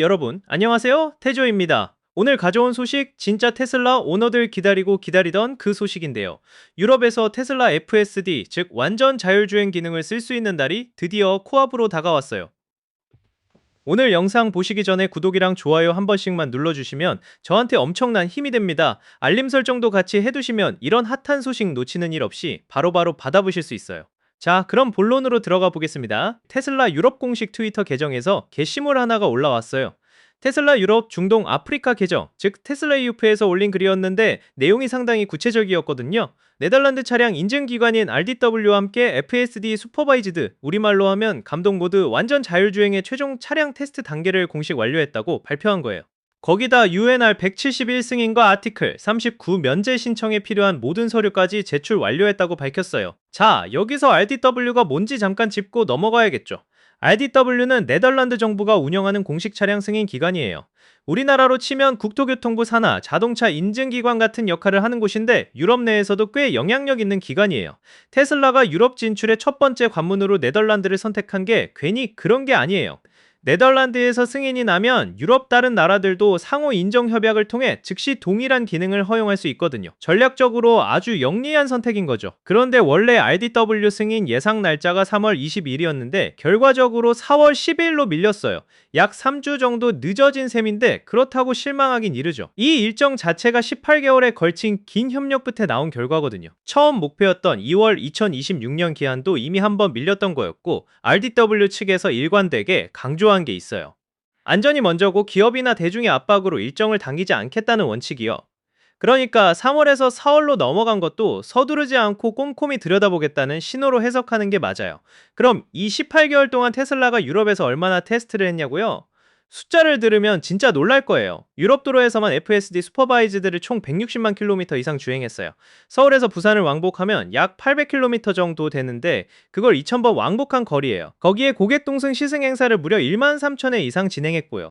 여러분, 안녕하세요. 태조입니다. 오늘 가져온 소식, 진짜 테슬라 오너들 기다리고 기다리던 그 소식인데요. 유럽에서 테슬라 FSD, 즉 완전 자율주행 기능을 쓸 수 있는 날이 드디어 코앞으로 다가왔어요. 오늘 영상 보시기 전에 구독이랑 좋아요 한 번씩만 눌러주시면 저한테 엄청난 힘이 됩니다. 알림 설정도 같이 해두시면 이런 핫한 소식 놓치는 일 없이 바로바로 받아보실 수 있어요. 자, 그럼 본론으로 들어가 보겠습니다. 테슬라 유럽 공식 트위터 계정에서 게시물 하나가 올라왔어요. 테슬라 유럽, 중동, 아프리카 계정, 즉 테슬라 EUF에서 올린 글이었는데 내용이 상당히 구체적이었거든요. 네덜란드 차량 인증기관인 RDW와 함께 FSD 슈퍼바이즈드, 우리말로 하면 감독 모드 완전 자율주행의 최종 차량 테스트 단계를 공식 완료했다고 발표한 거예요. 거기다 UNR 171 승인과 아티클 39 면제 신청에 필요한 모든 서류까지 제출 완료했다고 밝혔어요. 자, 여기서 RDW가 뭔지 잠깐 짚고 넘어가야겠죠. RDW는 네덜란드 정부가 운영하는 공식 차량 승인 기관이에요. 우리나라로 치면 국토교통부 산하 자동차 인증기관 같은 역할을 하는 곳인데 유럽 내에서도 꽤 영향력 있는 기관이에요. 테슬라가 유럽 진출의 첫 번째 관문으로 네덜란드를 선택한 게 괜히 그런 게 아니에요. 네덜란드에서 승인이 나면 유럽 다른 나라들도 상호 인정 협약을 통해 즉시 동일한 기능을 허용할 수 있거든요. 전략적으로 아주 영리한 선택인 거죠. 그런데 원래 RDW 승인 예상 날짜가 3월 20일이었는데 결과적으로 4월 10일로 밀렸어요. 약 3주 정도 늦어진 셈인데 그렇다고 실망하긴 이르죠. 이 일정 자체가 18개월에 걸친 긴 협력 끝에 나온 결과거든요. 처음 목표였던 2월 2026년 기한도 이미 한번 밀렸던 거였고 RDW 측에서 일관되게 강조한 게 있어요. 안전이 먼저고 기업이나 대중의 압박으로 일정을 당기지 않겠다는 원칙이요. 그러니까 3월에서 4월로 넘어간 것도 서두르지 않고 꼼꼼히 들여다보겠다는 신호로 해석하는 게 맞아요. 그럼 이 18개월 동안 테슬라가 유럽에서 얼마나 테스트를 했냐고요? 숫자를 들으면 진짜 놀랄 거예요. 유럽 도로에서만 FSD 슈퍼바이즈드를 총 160만 킬로미터 이상 주행했어요. 서울에서 부산을 왕복하면 약 800km 정도 되는데 그걸 2000번 왕복한 거리예요. 거기에 고객 동승 시승 행사를 무려 1만 3천회 이상 진행했고요.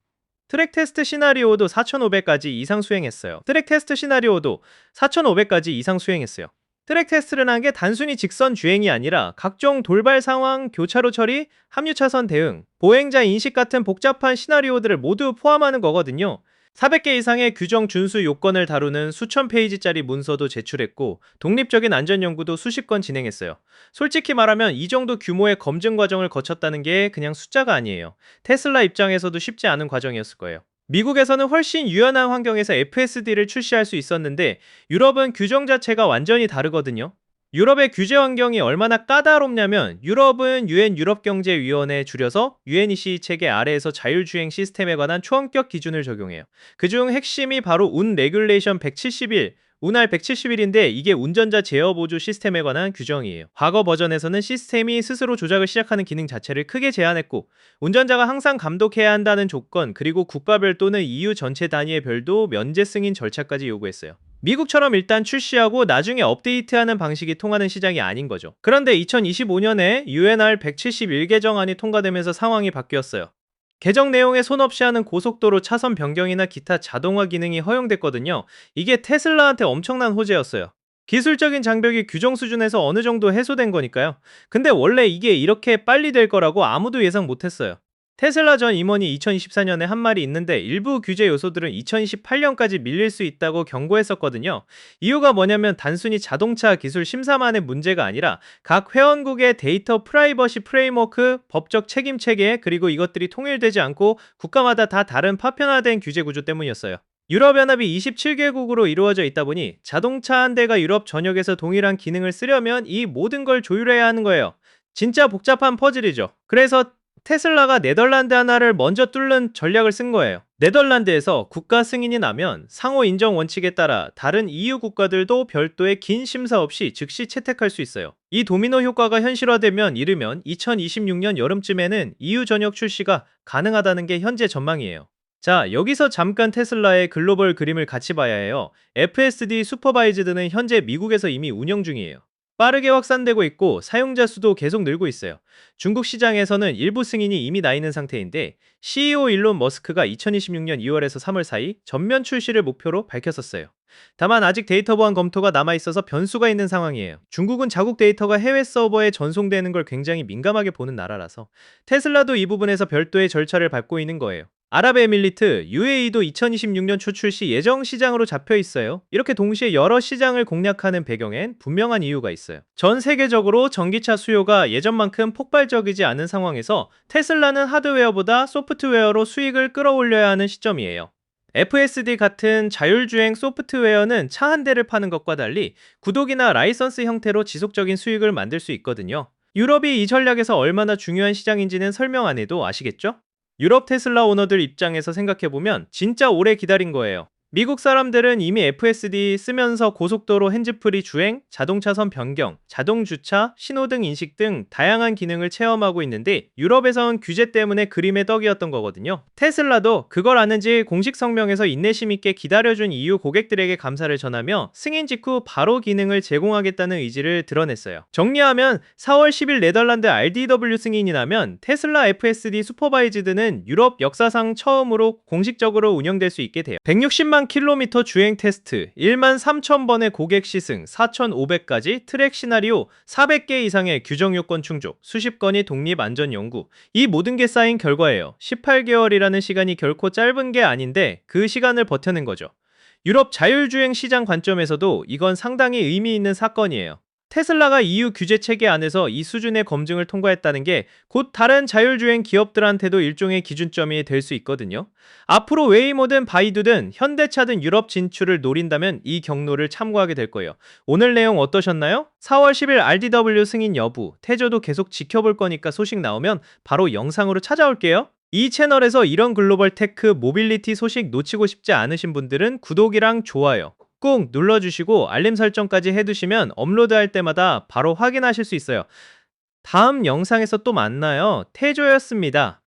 트랙 테스트 시나리오도 4,500가지 이상 수행했어요. 트랙 테스트 시나리오도 4,500가지 이상 수행했어요. 트랙 테스트를 한 게 단순히 직선 주행이 아니라 각종 돌발 상황, 교차로 처리, 합류 차선 대응, 보행자 인식 같은 복잡한 시나리오들을 모두 포함하는 거거든요. 400개 이상의 규정 준수 요건을 다루는 수천 페이지짜리 문서도 제출했고 독립적인 안전 연구도 수십 건 진행했어요. 솔직히 말하면 이 정도 규모의 검증 과정을 거쳤다는 게 그냥 숫자가 아니에요. 테슬라 입장에서도 쉽지 않은 과정이었을 거예요. 미국에서는 훨씬 유연한 환경에서 FSD를 출시할 수 있었는데 유럽은 규정 자체가 완전히 다르거든요. 유럽의 규제 환경이 얼마나 까다롭냐면 유럽은 UN 유럽경제위원회 줄여서 UNEC 체계 아래에서 자율주행 시스템에 관한 초원격 기준을 적용해요. 그중 핵심이 바로 운 레귤레이션 171, 운할 171인데 이게 운전자 제어 보조 시스템에 관한 규정이에요. 과거 버전에서는 시스템이 스스로 조작을 시작하는 기능 자체를 크게 제한했고 운전자가 항상 감독해야 한다는 조건 그리고 국가별 또는 EU 전체 단위의 별도 면제 승인 절차까지 요구했어요. 미국처럼 일단 출시하고 나중에 업데이트하는 방식이 통하는 시장이 아닌 거죠. 그런데 2025년에 UNR 171 개정안이 통과되면서 상황이 바뀌었어요. 개정 내용에 손 없이 하는 고속도로 차선 변경이나 기타 자동화 기능이 허용됐거든요. 이게 테슬라한테 엄청난 호재였어요. 기술적인 장벽이 규정 수준에서 어느 정도 해소된 거니까요. 근데 원래 이게 이렇게 빨리 될 거라고 아무도 예상 못했어요. 테슬라 전 임원이 2024년에 한 말이 있는데 일부 규제 요소들은 2028년까지 밀릴 수 있다고 경고했었거든요. 이유가 뭐냐면 단순히 자동차 기술 심사만의 문제가 아니라 각 회원국의 데이터 프라이버시 프레임워크, 법적 책임 체계, 그리고 이것들이 통일되지 않고 국가마다 다 다른 파편화된 규제 구조 때문이었어요. 유럽연합이 27개국으로 이루어져 있다 보니 자동차 한 대가 유럽 전역에서 동일한 기능을 쓰려면 이 모든 걸 조율해야 하는 거예요. 진짜 복잡한 퍼즐이죠. 그래서 테슬라가 네덜란드 하나를 먼저 뚫는 전략을 쓴 거예요. 네덜란드에서 국가 승인이 나면 상호 인정 원칙에 따라 다른 EU 국가들도 별도의 긴 심사 없이 즉시 채택할 수 있어요. 이 도미노 효과가 현실화되면 이르면 2026년 여름쯤에는 EU 전역 출시가 가능하다는 게 현재 전망이에요. 자, 여기서 잠깐 테슬라의 글로벌 그림을 같이 봐야 해요. FSD 슈퍼바이즈드는 현재 미국에서 이미 운영 중이에요. 빠르게 확산되고 있고 사용자 수도 계속 늘고 있어요. 중국 시장에서는 일부 승인이 이미 나 있는 상태인데 CEO 일론 머스크가 2026년 2월에서 3월 사이 전면 출시를 목표로 밝혔었어요. 다만 아직 데이터 보안 검토가 남아있어서 변수가 있는 상황이에요. 중국은 자국 데이터가 해외 서버에 전송되는 걸 굉장히 민감하게 보는 나라라서 테슬라도 이 부분에서 별도의 절차를 밟고 있는 거예요. 아랍에밀리트, UAE도 2026년 초 출시 예정 시장으로 잡혀 있어요. 이렇게 동시에 여러 시장을 공략하는 배경엔 분명한 이유가 있어요. 전 세계적으로 전기차 수요가 예전만큼 폭발적이지 않은 상황에서 테슬라는 하드웨어보다 소프트웨어로 수익을 끌어올려야 하는 시점이에요. FSD 같은 자율주행 소프트웨어는 차 한 대를 파는 것과 달리 구독이나 라이선스 형태로 지속적인 수익을 만들 수 있거든요. 유럽이 이 전략에서 얼마나 중요한 시장인지는 설명 안 해도 아시겠죠? 유럽 테슬라 오너들 입장에서 생각해보면 진짜 오래 기다린 거예요. 미국 사람들은 이미 FSD 쓰면서 고속도로 핸즈프리 주행, 자동차선 변경, 자동 주차, 신호등 인식 등 다양한 기능을 체험하고 있는데 유럽에선 규제 때문에 그림의 떡이었던 거거든요. 테슬라도 그걸 아는지 공식 성명에서 인내심 있게 기다려준 이유 고객들에게 감사를 전하며 승인 직후 바로 기능을 제공하겠다는 의지를 드러냈어요. 정리하면 4월 10일 네덜란드 RDW 승인이 나면 테슬라 FSD 슈퍼바이즈드는 유럽 역사상 처음으로 공식적으로 운영될 수 있게 돼요. 160만 킬로미터 주행 테스트, 1만 3천 번의 고객 시승, 4,500가지 트랙 시나리오, 400개 이상의 규정 요건 충족, 수십 건의 독립 안전 연구. 이 모든 게 쌓인 결과예요. 18개월이라는 시간이 결코 짧은 게 아닌데 그 시간을 버텨낸 거죠. 유럽 자율주행 시장 관점에서도 이건 상당히 의미 있는 사건이에요. 테슬라가 EU 규제 체계 안에서 이 수준의 검증을 통과했다는 게 곧 다른 자율주행 기업들한테도 일종의 기준점이 될 수 있거든요. 앞으로 웨이모든 바이두든 현대차든 유럽 진출을 노린다면 이 경로를 참고하게 될 거예요. 오늘 내용 어떠셨나요? 4월 10일 RDW 승인 여부, 태조도 계속 지켜볼 거니까 소식 나오면 바로 영상으로 찾아올게요. 이 채널에서 이런 글로벌 테크 모빌리티 소식 놓치고 싶지 않으신 분들은 구독이랑 좋아요 꾹 눌러주시고 알림 설정까지 해두시면 업로드할 때마다 바로 확인하실 수 있어요. 다음 영상에서 또 만나요. 태조였습니다.